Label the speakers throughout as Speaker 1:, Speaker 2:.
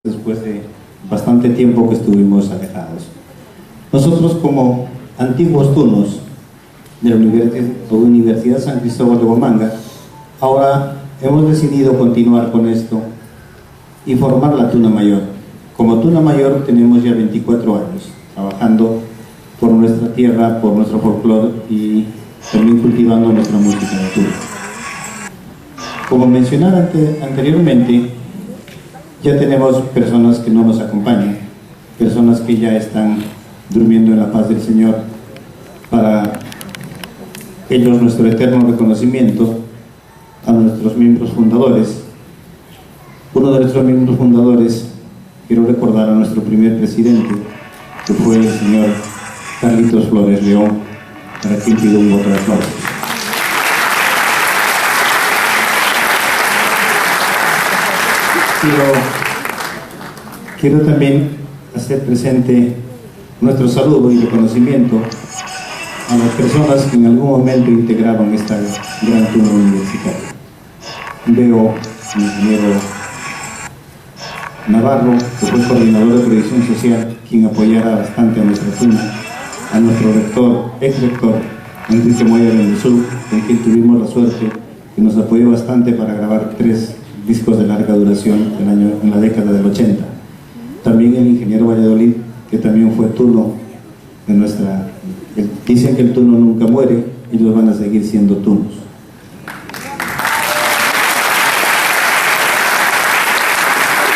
Speaker 1: Después de bastante tiempo que estuvimos alejados. Nosotros, como antiguos tunos de la Universidad San Cristóbal de Huamanga, ahora hemos decidido continuar con esto y formar la Tuna Mayor. Como Tuna Mayor tenemos ya 24 años trabajando por nuestra tierra, por nuestro folclore y también cultivando nuestra música de tuna. Como mencionaba anteriormente, ya tenemos personas que no nos acompañan, personas que ya están durmiendo en la paz del Señor. Para ellos nuestro eterno reconocimiento a nuestros miembros fundadores. Uno de nuestros miembros fundadores, quiero recordar a nuestro primer presidente, que fue el señor Carlitos Flores León, para quien pido un voto de aplausos. Quiero también hacer presente nuestro saludo y reconocimiento a las personas que en algún momento integraban esta gran tuna universitaria. Veo al ingeniero Navarro, que fue coordinador de previsión social, quien apoyara bastante a nuestra tuna, a nuestro rector, ex-rector, Enrique Moya Bendezú, con quien tuvimos la suerte que nos apoyó bastante para grabar 3 discos de larga duración en la década del 80. También el ingeniero Valladolid, que también fue tuno de nuestra... Dicen que el tuno nunca muere, ellos van a seguir siendo tunos.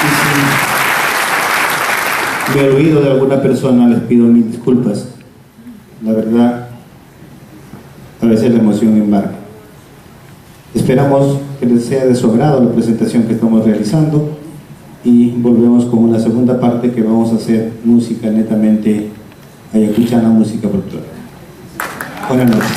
Speaker 1: Y si me olvido de alguna persona, les pido mil disculpas. La verdad, a veces la emoción embarga. Esperamos que les sea de su agrado la presentación que estamos realizando y volvemos con una segunda parte que vamos a hacer música netamente ayacuchana, música folclórica. Buenas noches.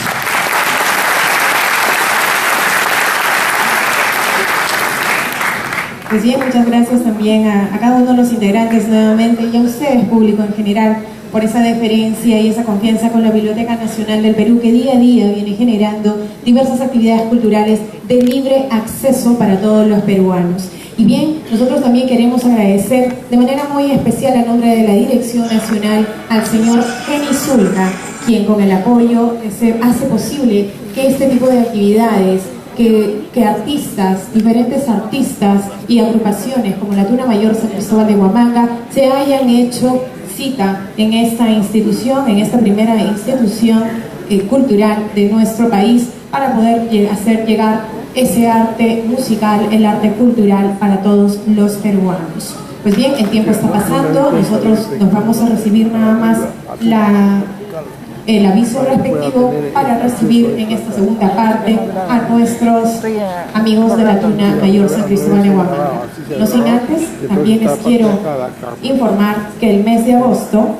Speaker 2: Pues bien, muchas gracias también a cada uno de los integrantes nuevamente y a ustedes, público en general, por esa deferencia y esa confianza con la Biblioteca Nacional del Perú, que día a día viene generando diversas actividades culturales de libre acceso para todos los peruanos. Y bien, nosotros también queremos agradecer de manera muy especial a nombre de la Dirección Nacional al señor Geni Zulca, quien con el apoyo hace posible que este tipo de actividades, que artistas, diferentes artistas y agrupaciones como la Tuna Mayor San Cristóbal de Huamanga se hayan hecho cita en esta institución, en esta primera institución cultural de nuestro país, para poder hacer llegar ese arte musical, el arte cultural para todos los peruanos. Pues bien, el tiempo está pasando, nosotros nos vamos a recibir nada más el aviso respectivo para recibir en esta segunda parte a nuestros amigos de la Tuna Mayor San Cristóbal de Huamanga. No sin antes, también les quiero informar que el mes de agosto,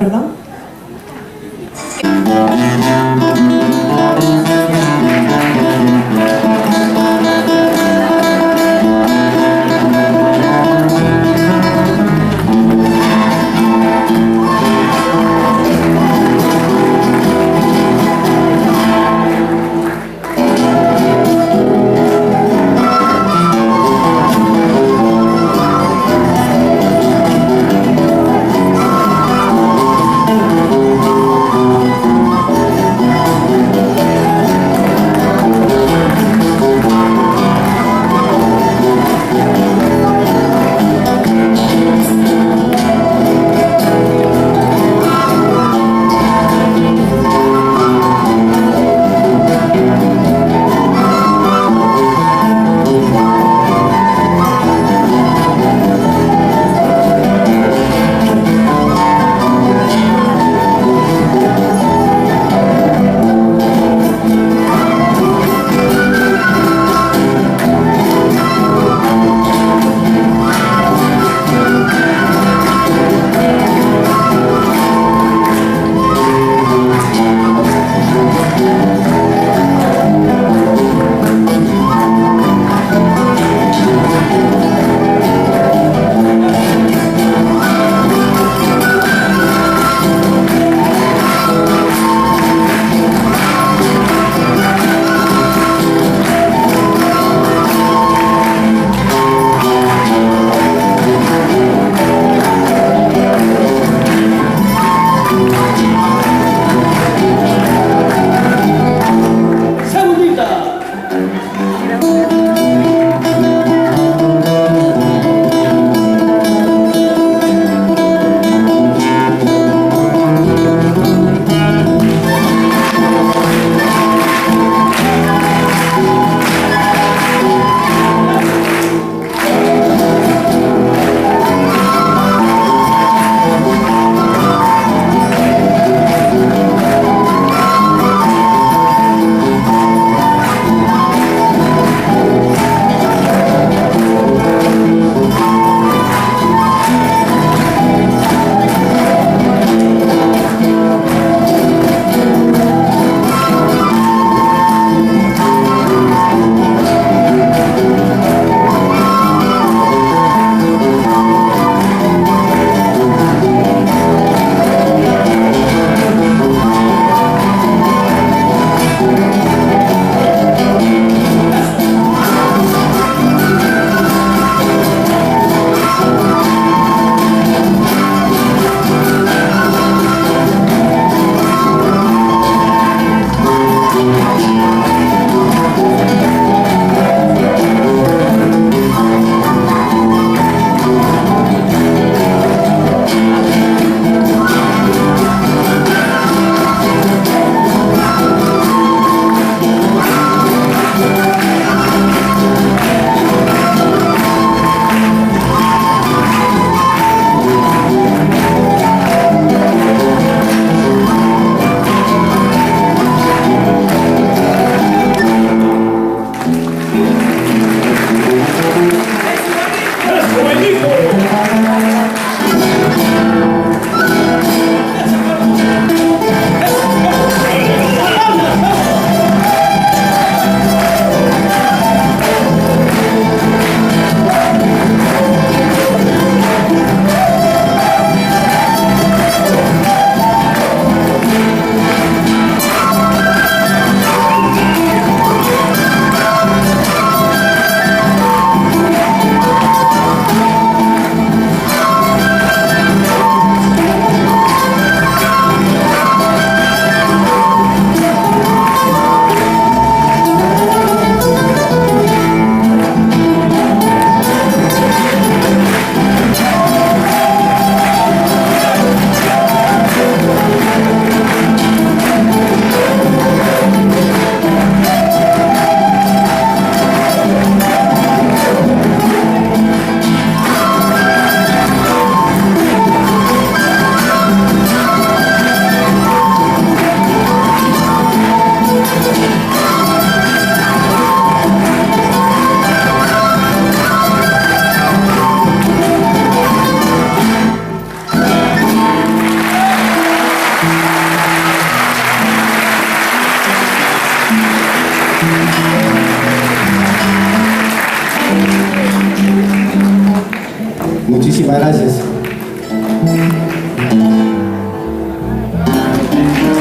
Speaker 3: Muchísimas gracias.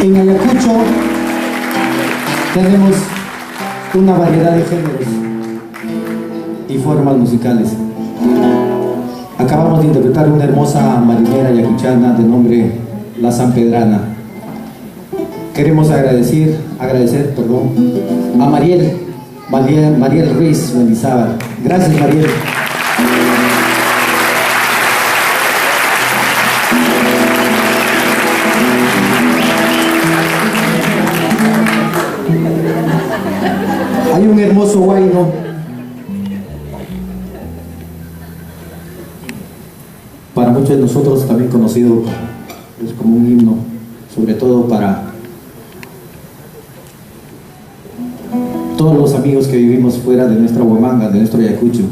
Speaker 3: En Ayacucho tenemos una variedad de géneros y formas musicales. Acabamos de interpretar una hermosa marinera ayacuchana de nombre La Sanpedrana. Queremos agradecer a Mariel Ruiz Mendizábal. Gracias, Mariel. Hay un hermoso huayno para muchos de nosotros también conocido es como un himno, sobre todo para todos los amigos que vivimos fuera de nuestra Huamanga, de nuestro Ayacucho.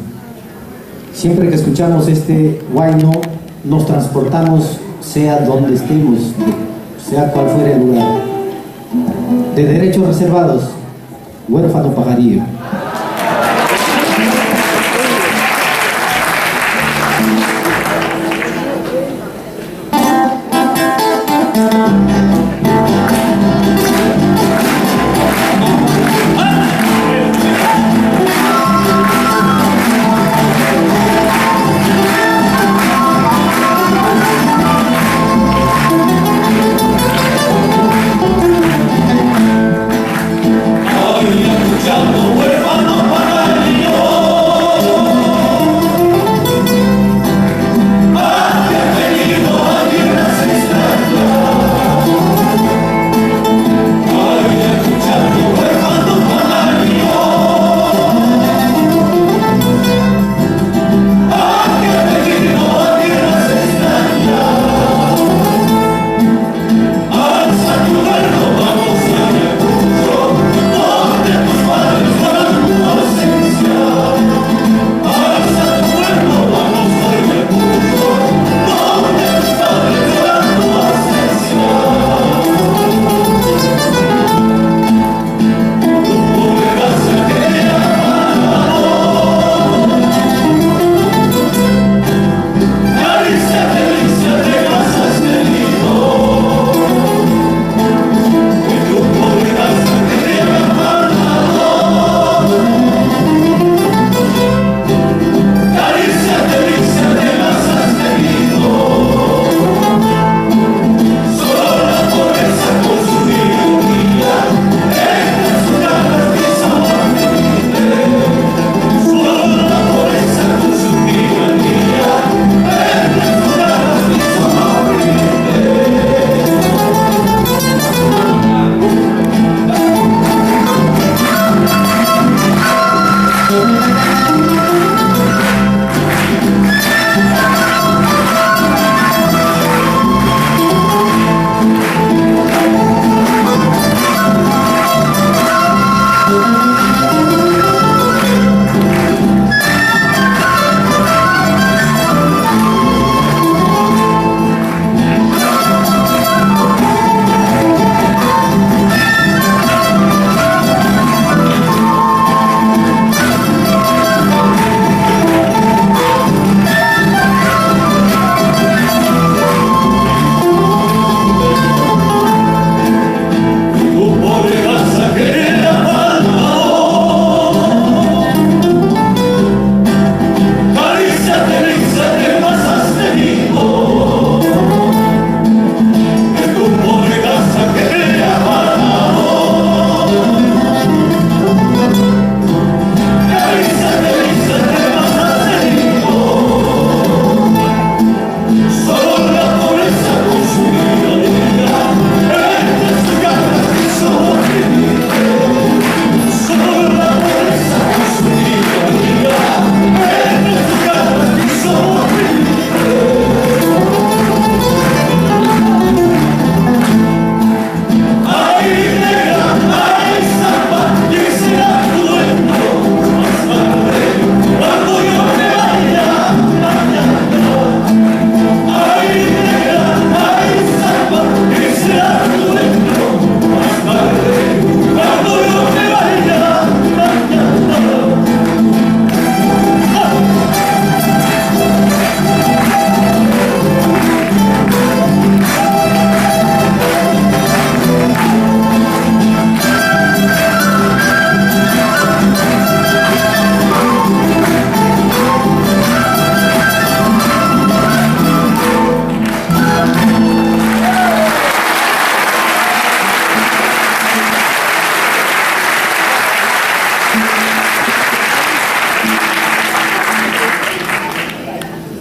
Speaker 3: Siempre que escuchamos este huayno nos transportamos, sea donde estemos, sea cual fuera el lugar. De derechos reservados, Huérfano Pajarillo.
Speaker 4: Huérfano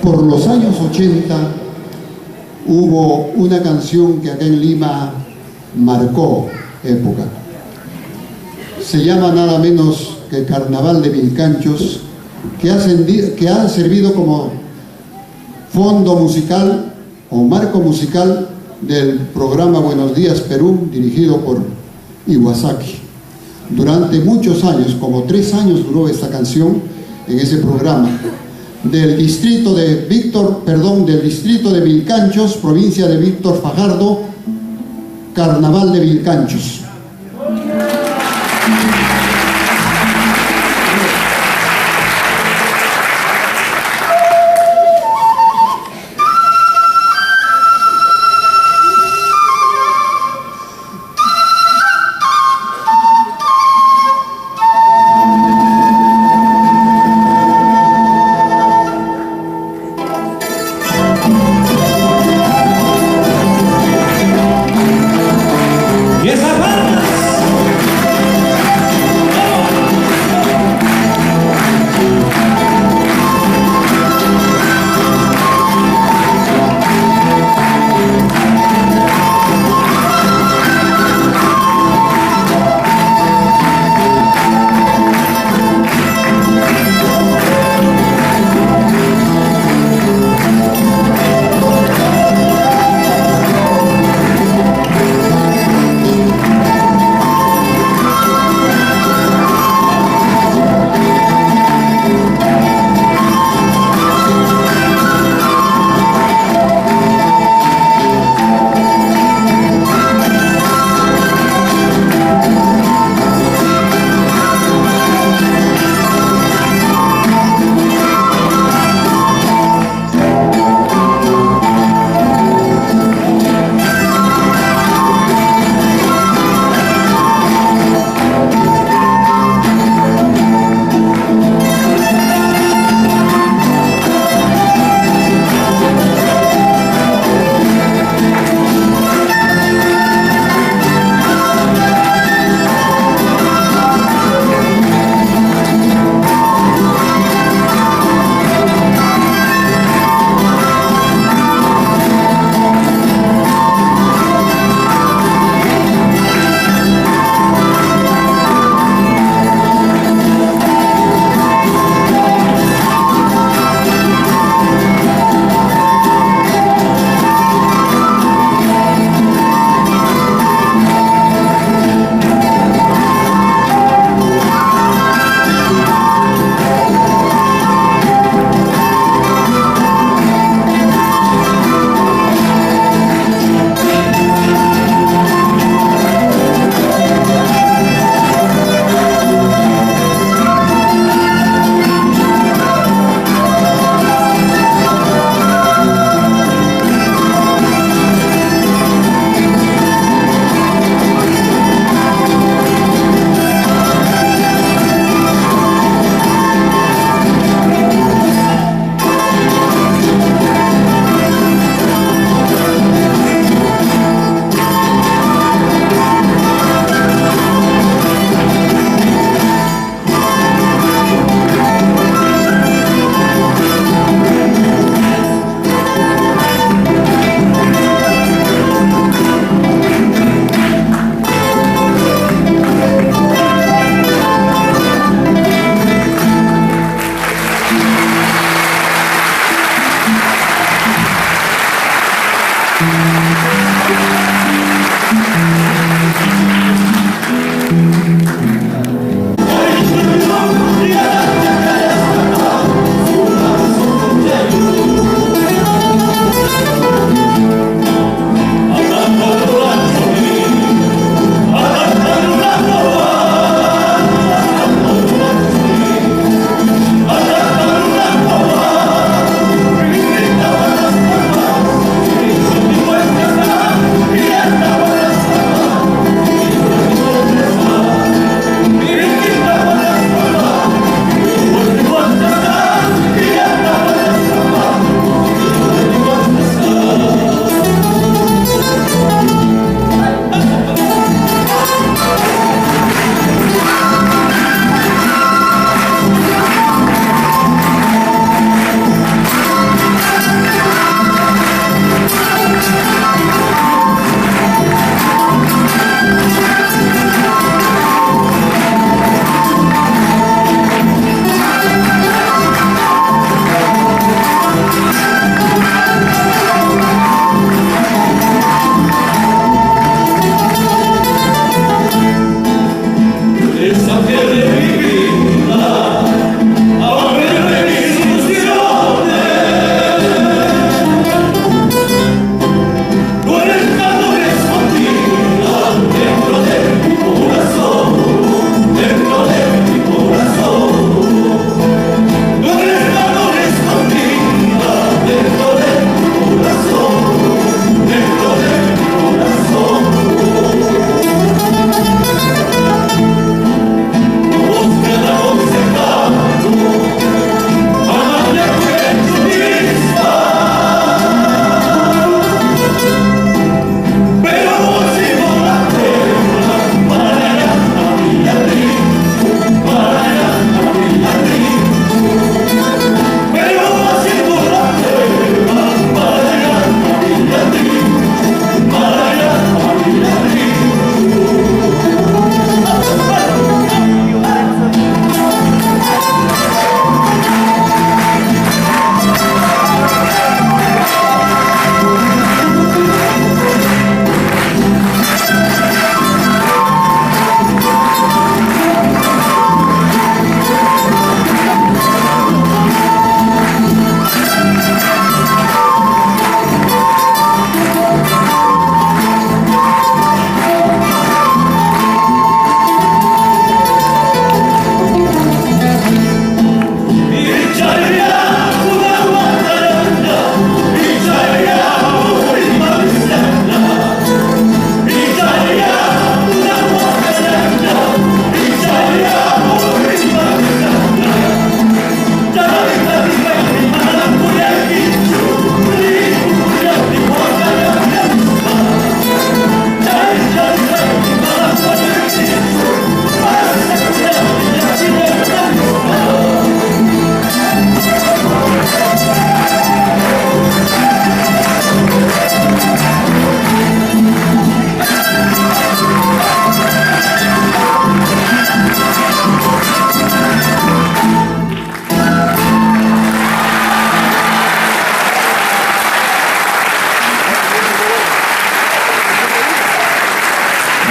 Speaker 4: por los años 80 hubo una canción que acá en Lima marcó época. Se llama nada menos que Carnaval de Vilcanchos, que ha servido como fondo musical o marco musical del programa Buenos Días Perú, dirigido por Iwasaki. Durante muchos años, como 3 años duró esta canción en ese programa, del distrito de Vilcanchos, provincia de Víctor Fajardo, Carnaval de Vilcanchos.
Speaker 5: Y esa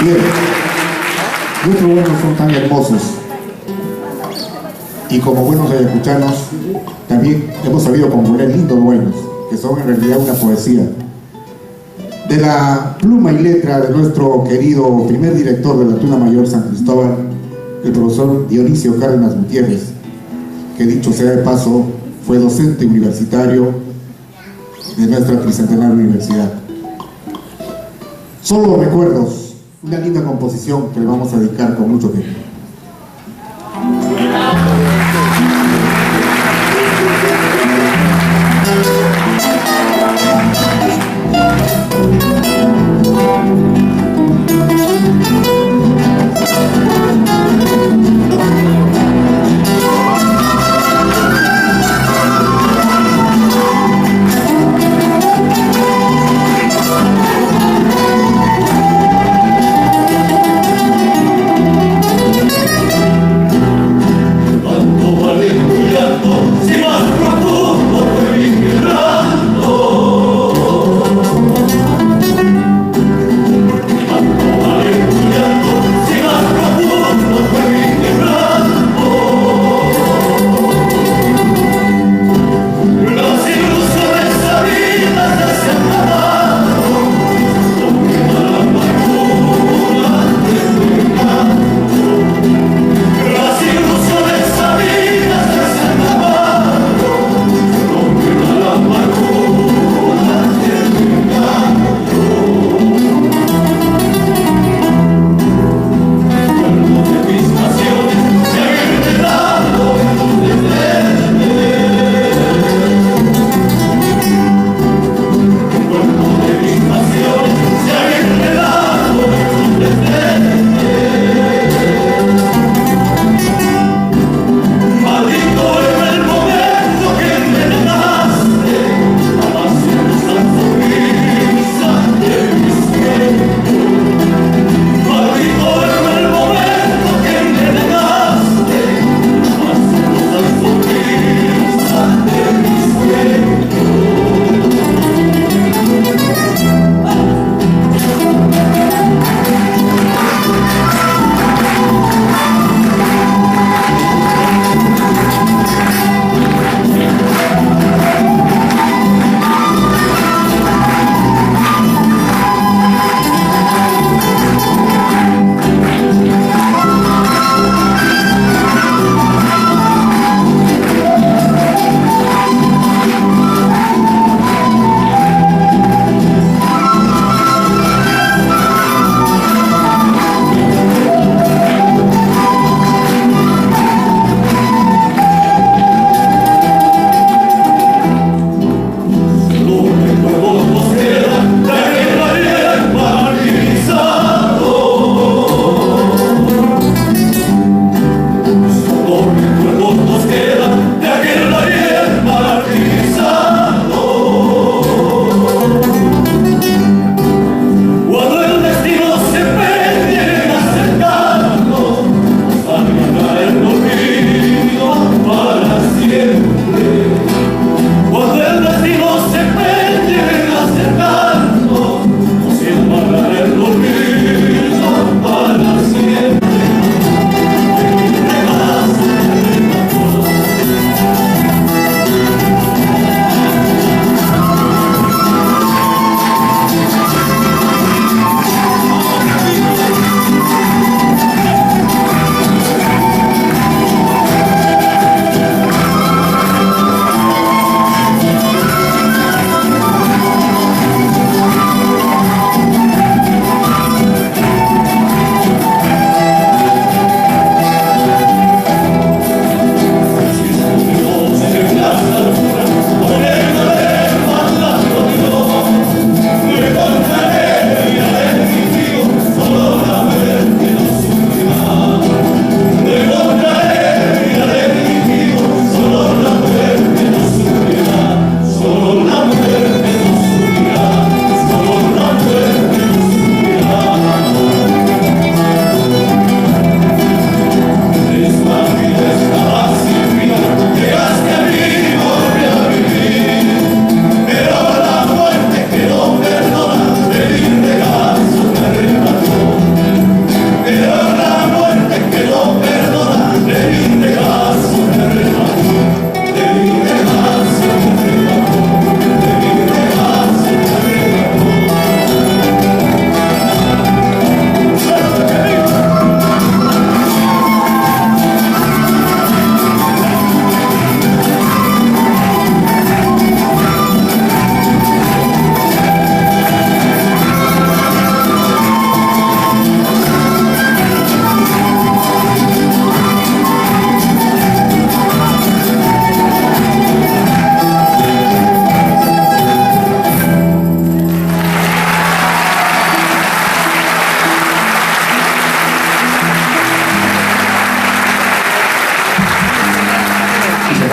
Speaker 5: Bien, nuestros buenos son tan hermosos y como buenos ayacuchanos también hemos sabido componer lindos buenos, que son en realidad una poesía. De la pluma y letra de nuestro querido primer director de la Tuna Mayor San Cristóbal, el profesor Dionisio Cárdenas Gutiérrez, que dicho sea de paso, fue docente universitario de nuestra tricentenaria universidad. Solo recuerdos, una linda composición que le vamos a dedicar con mucho tiempo.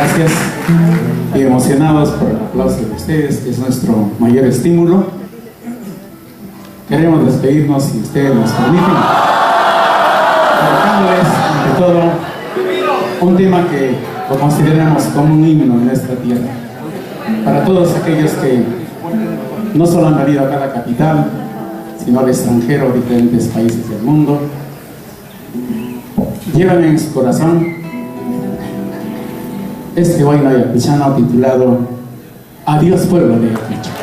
Speaker 6: Gracias y emocionados por el aplauso de ustedes, que es nuestro mayor estímulo. Queremos despedirnos, si ustedes nos permiten, colocándoles, ante todo, un tema que lo consideramos como un himno en nuestra tierra. Para todos aquellos que no solo han venido acá a la capital, sino al extranjero, a diferentes países del mundo, llevan en su corazón este huayno ayacuchano titulado Adiós pueblo de Ayacucho.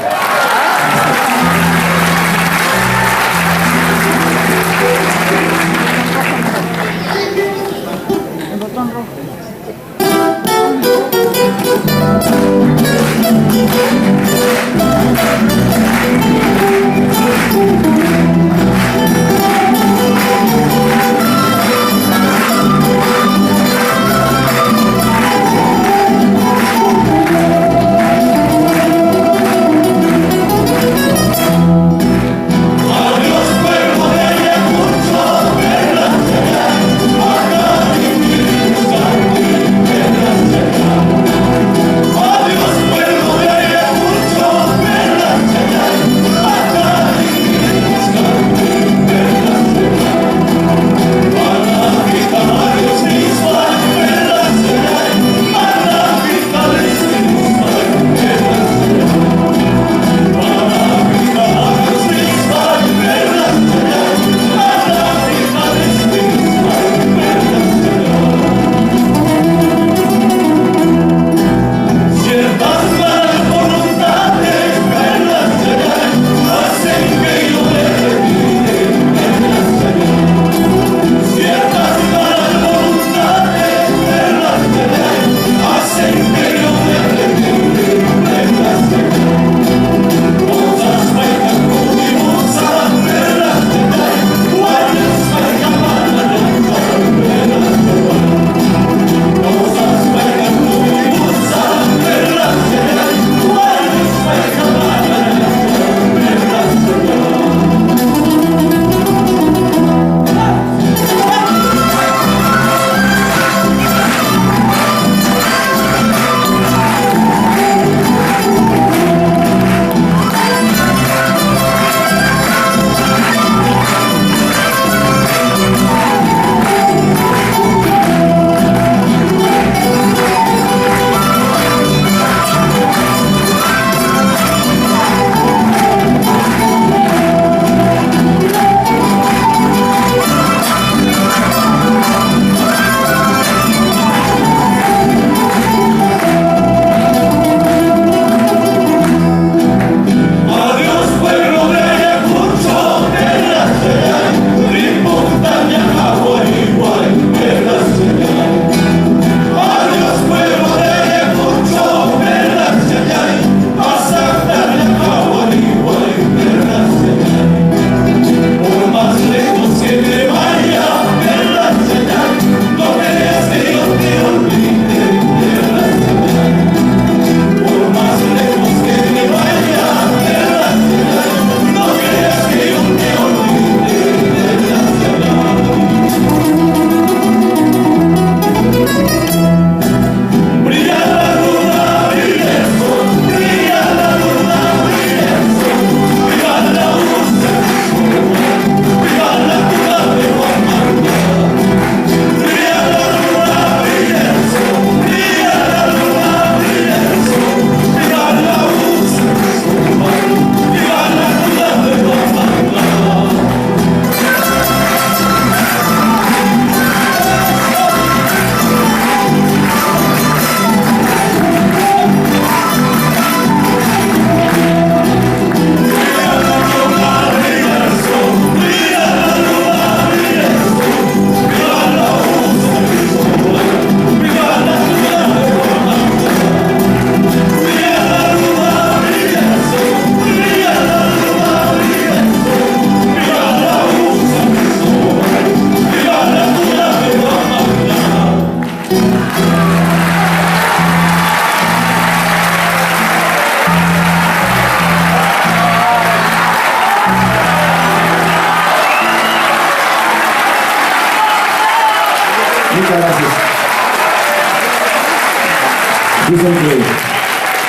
Speaker 3: Dicen que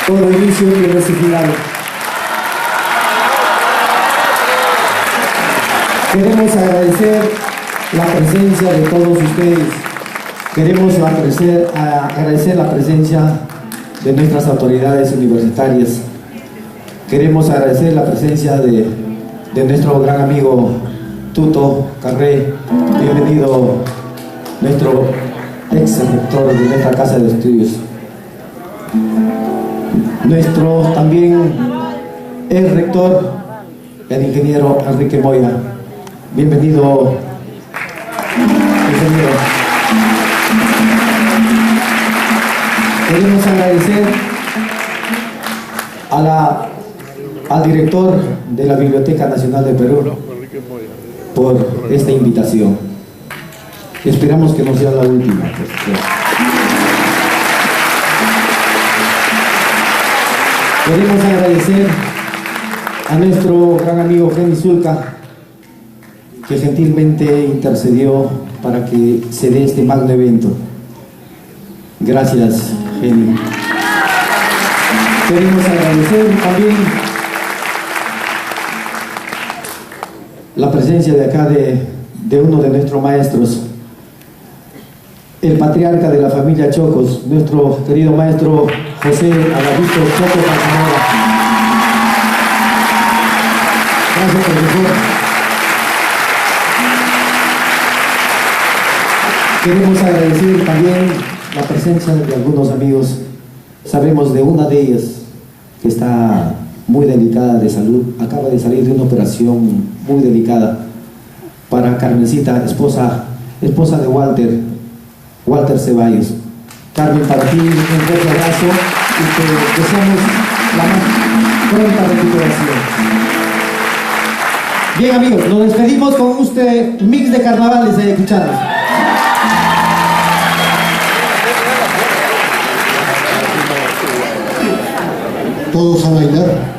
Speaker 3: todo inicio tiene su final. Queremos agradecer la presencia de todos ustedes. Queremos agradecer la presencia de nuestras autoridades universitarias. Queremos agradecer la presencia de nuestro gran amigo Tuto Carré. Bienvenido, nuestro ex rector de nuestra casa de estudios. Nuestro también el rector, el ingeniero Enrique Moya. Bienvenido, ingeniero. Queremos agradecer al director de la Biblioteca Nacional de Perú por esta invitación. Esperamos que no sea la última. Queremos agradecer a nuestro gran amigo Geni Zulca, que gentilmente intercedió para que se dé este magno evento. Gracias, Geni. Queremos agradecer también la presencia de acá de uno de nuestros maestros, el patriarca de la familia Chocos, nuestro querido maestro José Alavito Choco Casanova. Gracias, profesor. Queremos agradecer también la presencia de algunos amigos. Sabemos de una de ellas que está muy delicada de salud, acaba de salir de una operación muy delicada, para Carmencita, esposa de Walter Ceballos. Carmen, para ti un fuerte abrazo y que deseamos la más pronta recuperación. Bien, amigos, nos despedimos con este mix de carnavales de Ayacuchanos.
Speaker 4: Todos a bailar.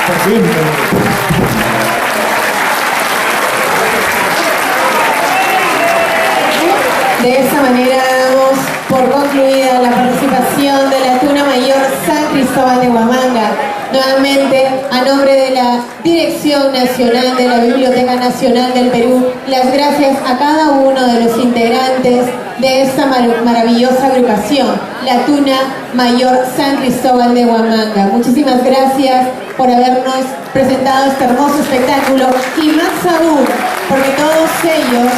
Speaker 6: por siempre.
Speaker 2: De esta manera damos por concluida la participación de la Tuna Mayor San Cristóbal de Huamanga. Nuevamente, a nombre de la Dirección Nacional de la Biblioteca Nacional del Perú, las gracias a cada uno de los integrantes de esta maravillosa agrupación, la Tuna Mayor San Cristóbal de Huamanga. Muchísimas gracias por habernos presentado este hermoso espectáculo y más aún, porque todos ellos,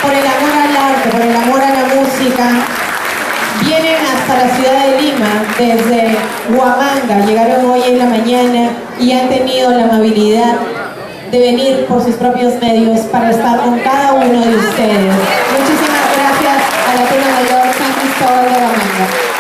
Speaker 2: por el amor al arte, por el amor a la música, vienen hasta la ciudad de Lima, desde Huamanga, llegaron hoy en la mañana y han tenido la amabilidad de venir por sus propios medios para estar con cada uno de ustedes. Muchísimas gracias a la Tuna Mayor San Cristóbal de Huamanga.